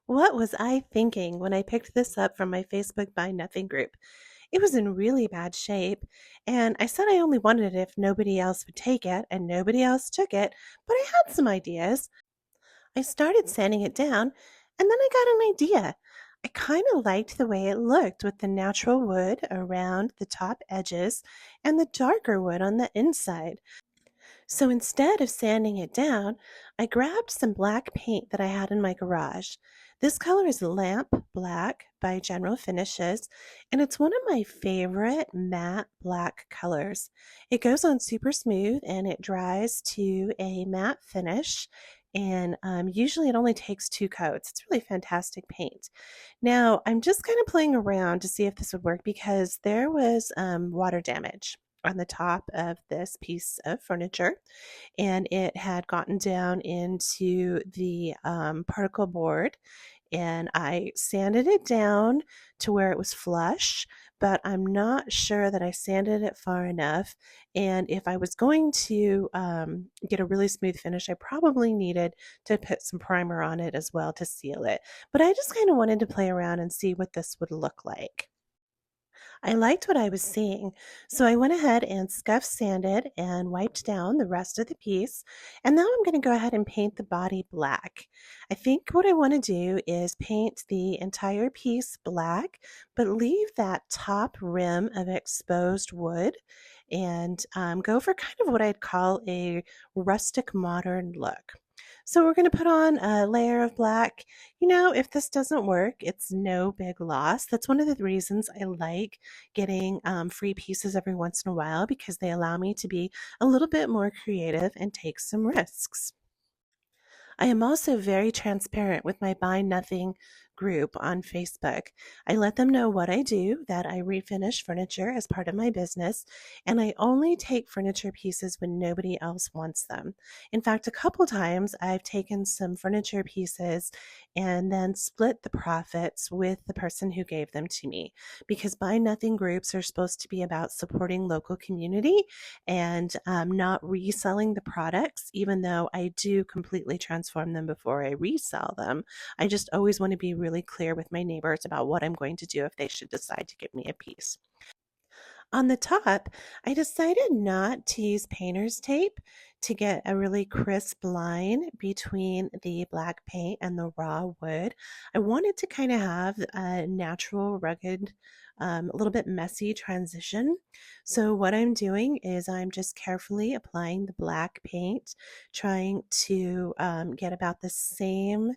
What was I thinking when I picked this up from my Facebook Buy Nothing group? It was in really bad shape, and I said I only wanted it if nobody else would take it, and nobody else took it, but I had some ideas. I started sanding it down, and then I got an idea. I kind of liked the way it looked with the natural wood around the top edges and the darker wood on the inside. So instead of sanding it down, I grabbed some black paint that I had in my garage. This color is Lamp Black by General Finishes, and it's one of my favorite matte black colors. It goes on super smooth and it dries to a matte finish. And usually it only takes 2 coats. It's really fantastic paint. Now, I'm just kind of playing around to see if this would work because there was water damage on the top of this piece of furniture, and it had gotten down into the particle board. And I sanded it down to where it was flush, but I'm not sure that I sanded it far enough. And if I was going to get a really smooth finish, I probably needed to put some primer on it as well to seal it. But I just kind of wanted to play around and see what this would look like. I liked what I was seeing, so I went ahead and scuff sanded and wiped down the rest of the piece. And now I'm going to go ahead and paint the body black. I think what I want to do is paint the entire piece black, but leave that top rim of exposed wood and go for kind of what I'd call a rustic modern look. So we're going to put on a layer of black. If this doesn't work, it's no big loss. That's one of the reasons I like getting free pieces every once in a while because they allow me to be a little bit more creative and take some risks. I am also very transparent with my Buy Nothing group on Facebook. I let them know what I do, that I refinish furniture as part of my business, and I only take furniture pieces when nobody else wants them. In fact, a couple times I've taken some furniture pieces and then split the profits with the person who gave them to me because Buy Nothing groups are supposed to be about supporting local community and not reselling the products, even though I do completely transform them before I resell them. I just always want to be really clear with my neighbors about what I'm going to do if they should decide to give me a piece. On the top, I decided not to use painter's tape to get a really crisp line between the black paint and the raw wood. I wanted to kind of have a natural, rugged, a little bit messy transition. So what I'm doing is I'm just carefully applying the black paint, trying to get about the same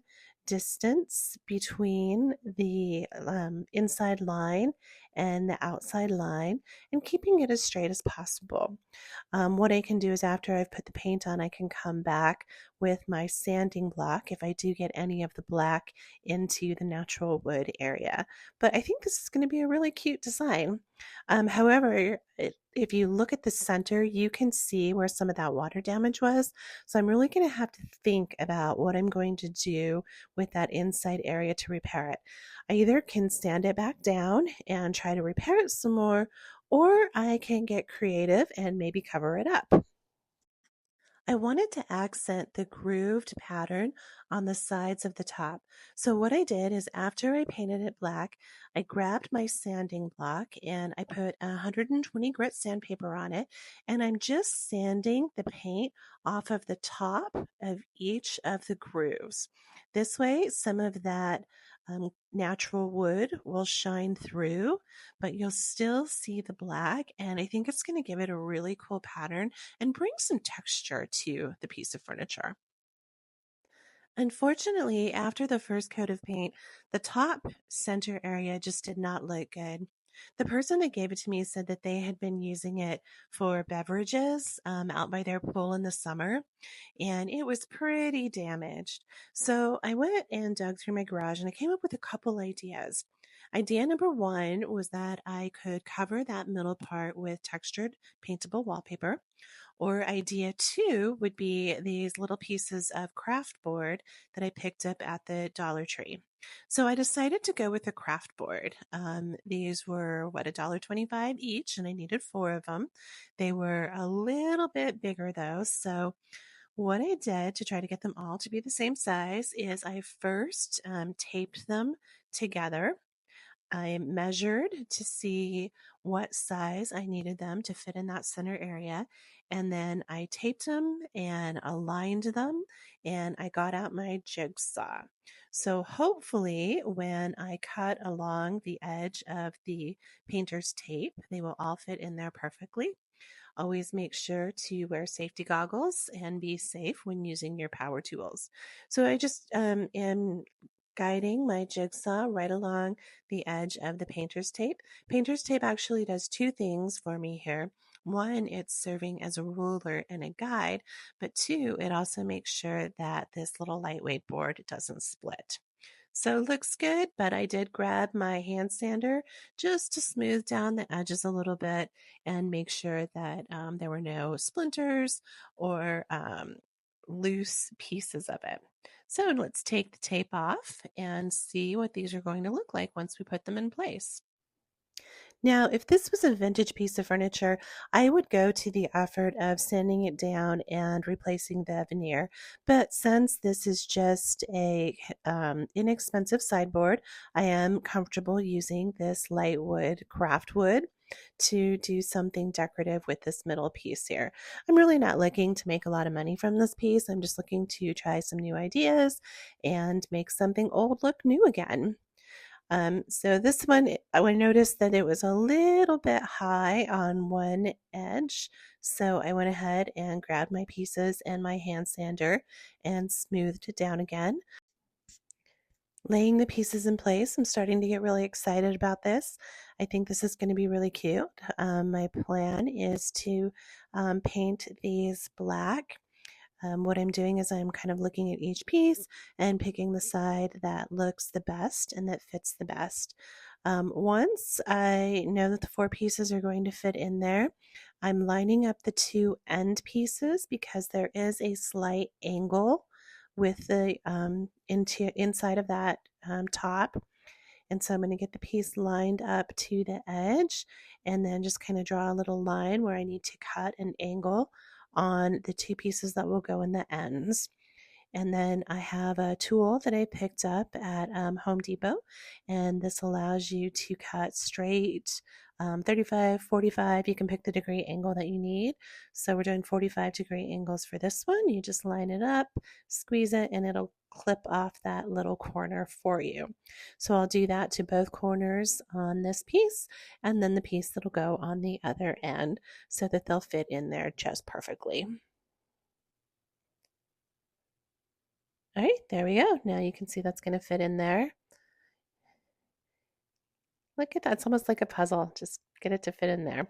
distance between the inside line and the outside line and keeping it as straight as possible. What I can do is after I've put the paint on, I can come back with my sanding block if I do get any of the black into the natural wood area. But I think this is going to be a really cute design. However, if you look at the center, you can see where some of that water damage was. So I'm really going to have to think about what I'm going to do with that inside area to repair it. I either can sand it back down and try to repair it some more, or I can get creative and maybe cover it up. I wanted to accent the grooved pattern on the sides of the top. So what I did is after I painted it black, I grabbed my sanding block and I put 120 grit sandpaper on it, and I'm just sanding the paint off of the top of each of the grooves. This way, some of that natural wood will shine through, but you'll still see the black, and I think it's going to give it a really cool pattern and bring some texture to the piece of furniture. Unfortunately, after the first coat of paint, the top center area just did not look good. The person that gave it to me said that they had been using it for beverages out by their pool in the summer, and it was pretty damaged. So I went and dug through my garage and I came up with a couple ideas. Idea number one was that I could cover that middle part with textured paintable wallpaper. Or idea two would be these little pieces of craft board that I picked up at the Dollar Tree. So I decided to go with the craft board. These were what, $1.25 each, and I needed four of them. They were a little bit bigger though, so What I did to try to get them all to be the same size is I first taped them together. I measured to see what size I needed them to fit in that center area. And then I taped them and aligned them, and I got out my jigsaw. So hopefully, when I cut along the edge of the painter's tape, they will all fit in there perfectly. Always make sure to wear safety goggles and be safe when using your power tools. So I just am guiding my jigsaw right along the edge of the painter's tape. Painter's tape actually does two things for me here. One, it's serving as a ruler and a guide, but two, it also makes sure that this little lightweight board doesn't split. So it looks good, but I did grab my hand sander just to smooth down the edges a little bit and make sure that there were no splinters or loose pieces of it. So let's take the tape off and see what these are going to look like once we put them in place. Now, if this was a vintage piece of furniture, I would go to the effort of sanding it down and replacing the veneer. But since this is just a inexpensive sideboard, I am comfortable using this light wood, craft wood, to do something decorative with this middle piece here. I'm really not looking to make a lot of money from this piece. I'm just looking to try some new ideas and make something old look new again. So this one, I noticed that it was a little bit high on one edge. So I went ahead and grabbed my pieces and my hand sander and smoothed it down again. Laying the pieces in place, I'm starting to get really excited about this. I think this is going to be really cute. My plan is to paint these black. What I'm doing is I'm kind of looking at each piece and picking the side that looks the best and that fits the best. Once I know that the four pieces are going to fit in there, I'm lining up the two end pieces because there is a slight angle with the inside of that top. And so I'm going to get the piece lined up to the edge and then just kind of draw a little line where I need to cut an angle on the two pieces that will go in the ends. And then I have a tool that I picked up at Home Depot, and this allows you to cut straight 35, 45. You can pick the degree angle that you need. So we're doing 45-degree angles for this one. You just line it up, squeeze it, and it'll clip off that little corner for you. So I'll do that to both corners on this piece, and then the piece that'll go on the other end so that they'll fit in there just perfectly. All right, there we go. Now you can see that's going to fit in there. Look at that. It's almost like a puzzle. Just get it to fit in there.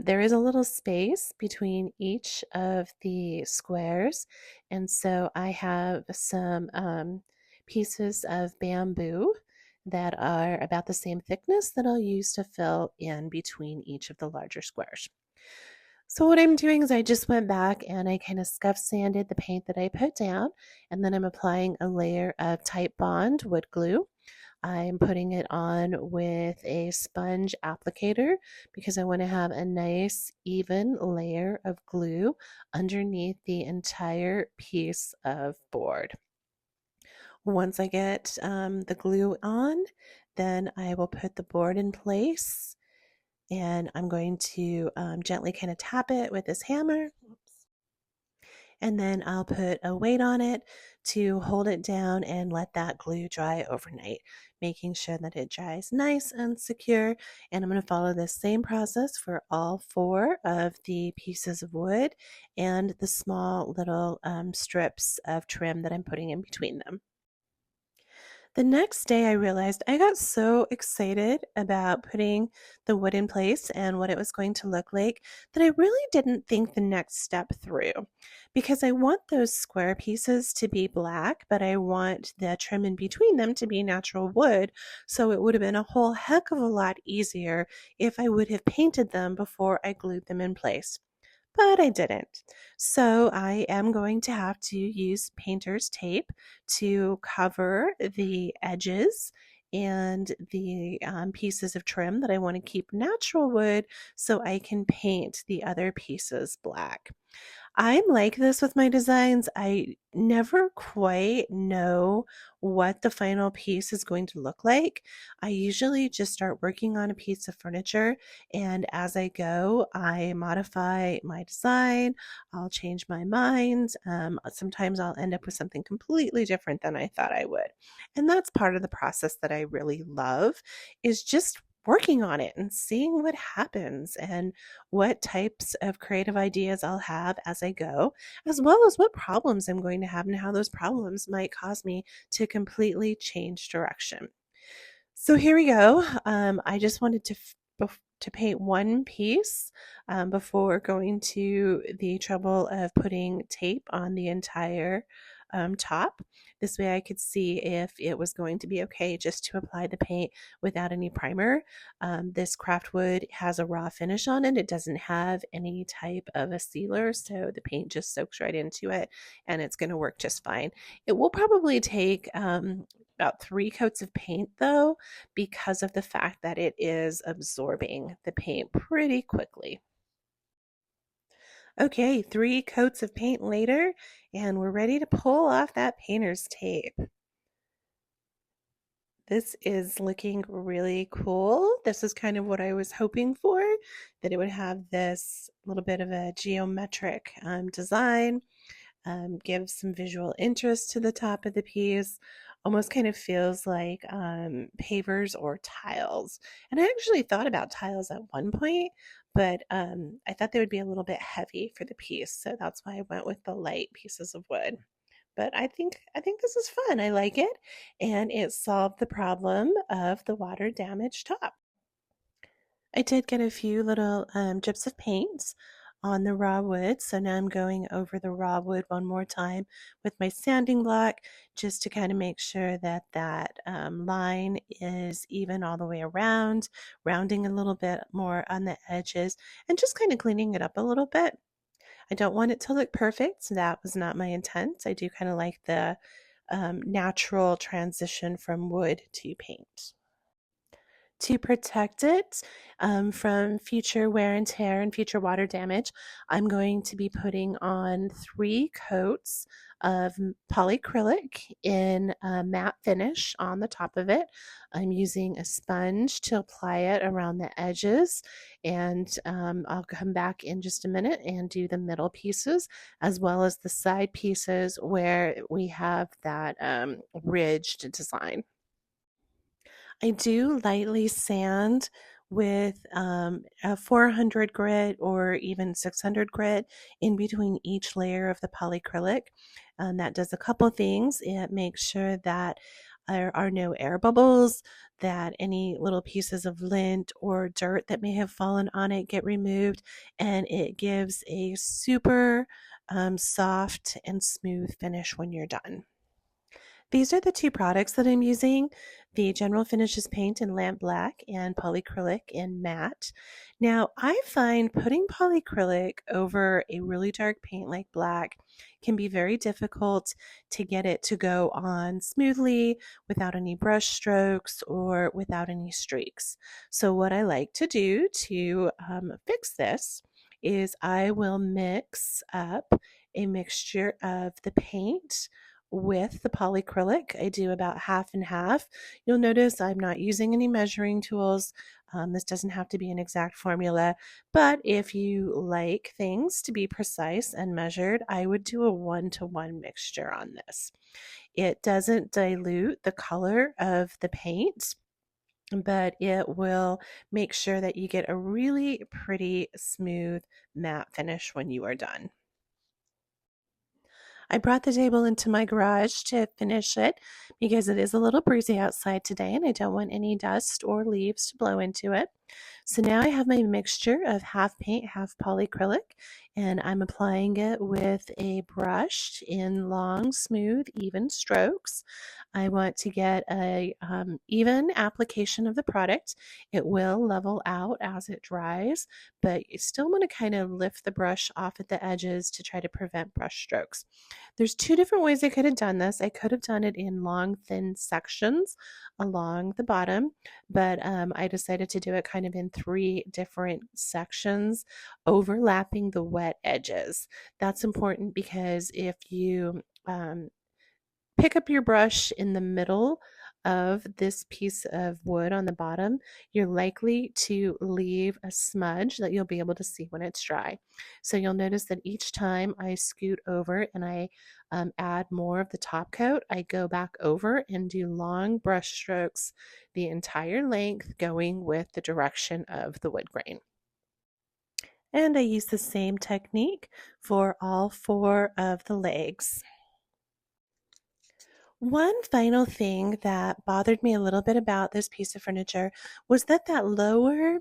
There is a little space between each of the squares. And so I have some pieces of bamboo that are about the same thickness that I'll use to fill in between each of the larger squares. So what I'm doing is I just went back and I kind of scuff sanded the paint that I put down, and then I'm applying a layer of Type Bond wood glue. I'm putting it on with a sponge applicator because I want to have a nice even layer of glue underneath the entire piece of board. Once I get the glue on, then I will put the board in place, and I'm going to gently kind of tap it with this hammer. And then I'll put a weight on it to hold it down and let that glue dry overnight, making sure that it dries nice and secure. And I'm going to follow this same process for all four of the pieces of wood and the small little strips of trim that I'm putting in between them. The next day, I realized I got so excited about putting the wood in place and what it was going to look like that I really didn't think the next step through, because I want those square pieces to be black, but I want the trim in between them to be natural wood. So it would have been a whole heck of a lot easier if I would have painted them before I glued them in place. But I didn't. So I am going to have to use painter's tape to cover the edges and the pieces of trim that I want to keep natural wood so I can paint the other pieces black. I'm like this with my designs. I never quite know what the final piece is going to look like. I usually just start working on a piece of furniture, and as I go, I modify my design. I'll change my mind. Sometimes I'll end up with something completely different than I thought I would. And that's part of the process that I really love is just working on it and seeing what happens and what types of creative ideas I'll have as I go, as well as what problems I'm going to have and how those problems might cause me to completely change direction. So here we go. I just wanted to paint one piece before going to the trouble of putting tape on the entire top. This way I could see if it was going to be okay just to apply the paint without any primer. This craft wood has a raw finish on it. It doesn't have any type of a sealer, so the paint just soaks right into it and it's going to work just fine. It will probably take about 3 coats of paint though, because of the fact that it is absorbing the paint pretty quickly. Okay, 3 coats of paint later, and we're ready to pull off that painter's tape. This is looking really cool. This is kind of what I was hoping for, that it would have this little bit of a geometric design, give some visual interest to the top of the piece. Almost kind of feels like pavers or tiles. And I actually thought about tiles at one point, but I thought they would be a little bit heavy for the piece, so that's why I went with the light pieces of wood. But I think this is fun. I like it, and it solved the problem of the water damaged top. I did get a few little drips of paint on the raw wood, so now I'm going over the raw wood one more time with my sanding block just to kind of make sure that that line is even all the way around, rounding a little bit more on the edges, and just kind of cleaning it up a little bit. I don't want it to look perfect. That was not my intent. I do kind of like the natural transition from wood to paint. To protect it from future wear and tear and future water damage, I'm going to be putting on 3 coats of polycrylic in a matte finish on the top of it. I'm using a sponge to apply it around the edges, and I'll come back in just a minute and do the middle pieces as well as the side pieces where we have that ridged design. I do lightly sand with a 400 grit or even 600 grit in between each layer of the polycrylic. And that does a couple things. It makes sure that there are no air bubbles, that any little pieces of lint or dirt that may have fallen on it get removed, and it gives a super soft and smooth finish when you're done. These are the 2 products that I'm using, the General Finishes paint in Lamp Black and Polycrylic in Matte. Now, I find putting polycrylic over a really dark paint like black can be very difficult to get it to go on smoothly without any brush strokes or without any streaks. So what I like to do to fix this is I will mix up a mixture of the paint with the polycrylic. I do about half and half. You'll notice I'm not using any measuring tools. This doesn't have to be an exact formula, but if you like things to be precise and measured, I would do a 1-to-1 mixture on this. It doesn't dilute the color of the paint, but it will make sure that you get a really pretty smooth matte finish when you are done. I brought the table into my garage to finish it because it is a little breezy outside today and I don't want any dust or leaves to blow into it. So now I have my mixture of half paint, half polycrylic, and I'm applying it with a brush in long, smooth, even strokes. I want to get a even application of the product. It will level out as it dries, but you still want to kind of lift the brush off at the edges to try to prevent brush strokes. There's 2 different ways I could have done this. I could have done it in long, thin sections along the bottom, but I decided to do it kind kind of in 3 different sections, overlapping the wet edges. That's important because if you pick up your brush in the middle of this piece of wood on the bottom, you're likely to leave a smudge that you'll be able to see when it's dry. So you'll notice that each time I scoot over and I add more of the top coat, I go back over and do long brush strokes the entire length, going with the direction of the wood grain. And I use the same technique for all 4 of the legs. One final thing that bothered me a little bit about this piece of furniture was that lower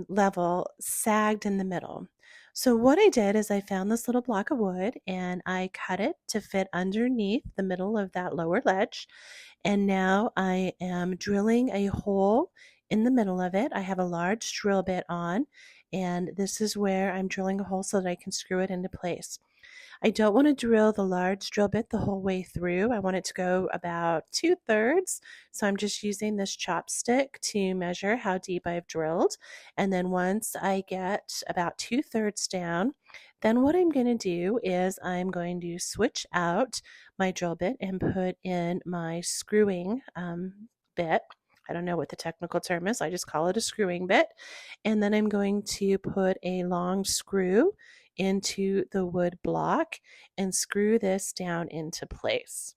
level sagged in the middle. So what I did is I found this little block of wood and I cut it to fit underneath the middle of that lower ledge. And now I am drilling a hole in the middle of it. I have a large drill bit on, and this is where I'm drilling a hole so that I can screw it into place. I don't want to drill the large drill bit the whole way through. I want it to go about 2/3. So I'm just using this chopstick to measure how deep I've drilled. And then once I get about 2/3 down, then what I'm going to do is I'm going to switch out my drill bit and put in my screwing bit. I don't know what the technical term is. I just call it a screwing bit. And then I'm going to put a long screw into the wood block and screw this down into place.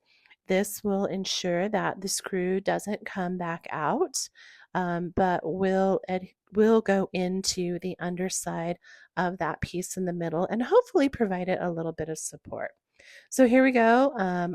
This will ensure that the screw doesn't come back out, but will go into the underside of that piece in the middle and hopefully provide it a little bit of support. So here we go.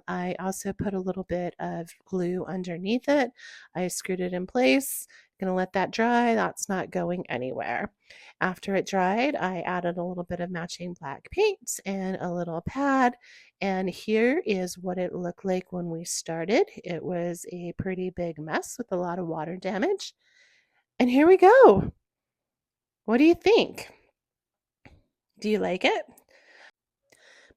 I also put a little bit of glue underneath it. I screwed it in place. Gonna let that dry. That's not going anywhere. After it dried, I added a little bit of matching black paint and a little pad. And here is what it looked like when we started. It was a pretty big mess with a lot of water damage. And here we go. What do you think? Do you like it?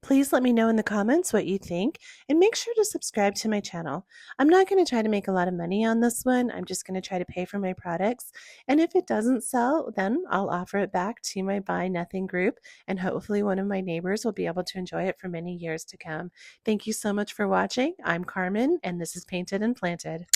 Please let me know in the comments what you think, and make sure to subscribe to my channel. I'm not going to try to make a lot of money on this one. I'm just going to try to pay for my products. And if it doesn't sell, then I'll offer it back to my Buy Nothing group, and hopefully one of my neighbors will be able to enjoy it for many years to come. Thank you so much for watching. I'm Carmen, and this is Painted and Planted.